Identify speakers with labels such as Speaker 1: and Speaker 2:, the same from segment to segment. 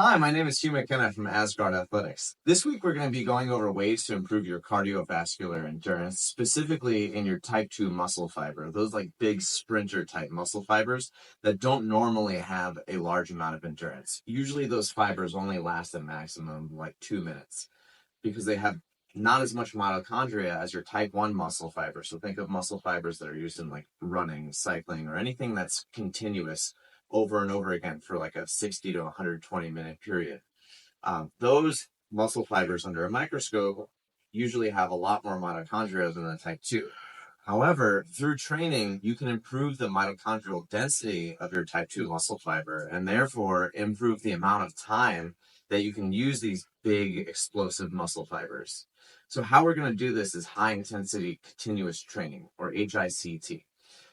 Speaker 1: Hi, my name is Hugh McKenna from Asgard Athletics. This week we're going to be going over ways to improve your cardiovascular endurance, specifically in your type 2 muscle fiber, those like big sprinter type muscle fibers that don't normally have a large amount of endurance. Usually those fibers only last a maximum of like 2 minutes because they have not as much mitochondria as your type 1 muscle fiber. So think of muscle fibers that are used in like running, cycling, or anything that's continuous over and over again for like a 60 to 120-minute period. Those muscle fibers under a microscope usually have a lot more mitochondria than the type 2. However, through training, you can improve the mitochondrial density of your type 2 muscle fiber and therefore improve the amount of time that you can use these big explosive muscle fibers. So how we're going to do this is high intensity continuous training, or HICT.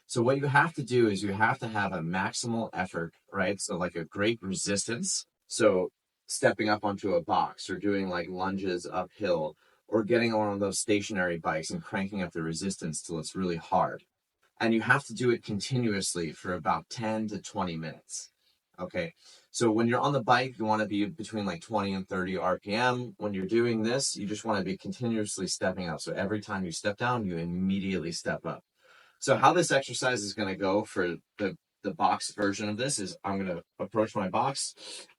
Speaker 1: So what you have to do is you have to have a maximal effort, right? So like a great resistance. So stepping up onto a box or doing like lunges uphill or getting on one of those stationary bikes and cranking up the resistance till it's really hard. And you have to do it continuously for about 10 to 20 minutes. Okay. So when you're on the bike, you want to be between like 20 and 30 RPM. When you're doing this, you just want to be continuously stepping up. So every time you step down, you immediately step up. So how this exercise is going to go for the box version of this is I'm going to approach my box.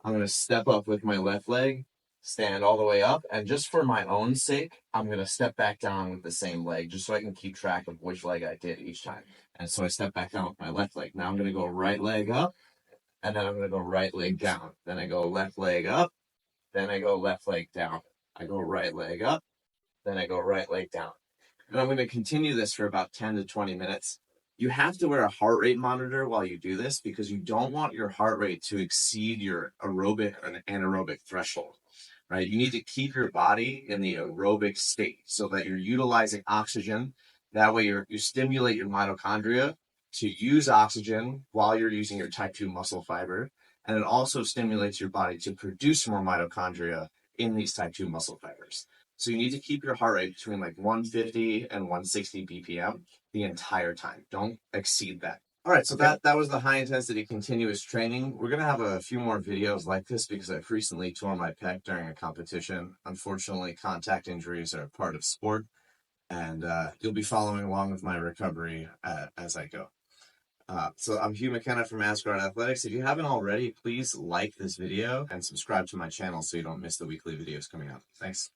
Speaker 1: I'm going to step up with my left leg, stand all the way up. And just for my own sake, I'm going to step back down with the same leg just so I can keep track of which leg I did each time. And so I step back down with my left leg. Now I'm going to go right leg up, and then I'm going to go right leg down. Then I go left leg up, then I go left leg down. I go right leg up, then I go right leg down. And I'm going to continue this for about 10 to 20 minutes. You have to wear a heart rate monitor while you do this because you don't want your heart rate to exceed your aerobic and anaerobic threshold, right? You need to keep your body in the aerobic state so that you're utilizing oxygen. That way you stimulate your mitochondria to use oxygen while you're using your type 2 muscle fiber. And it also stimulates your body to produce more mitochondria in these type 2 muscle fibers. So you need to keep your heart rate between like 150 and 160 BPM the entire time. Don't exceed that. All right, so that was the high intensity continuous training. We're going to have a few more videos like this because I've recently torn my pec during a competition. Unfortunately, contact injuries are a part of sport, and you'll be following along with my recovery as I go. So I'm Hugh McKenna from Asgard Athletics. If you haven't already, please like this video and subscribe to my channel so you don't miss the weekly videos coming up. Thanks.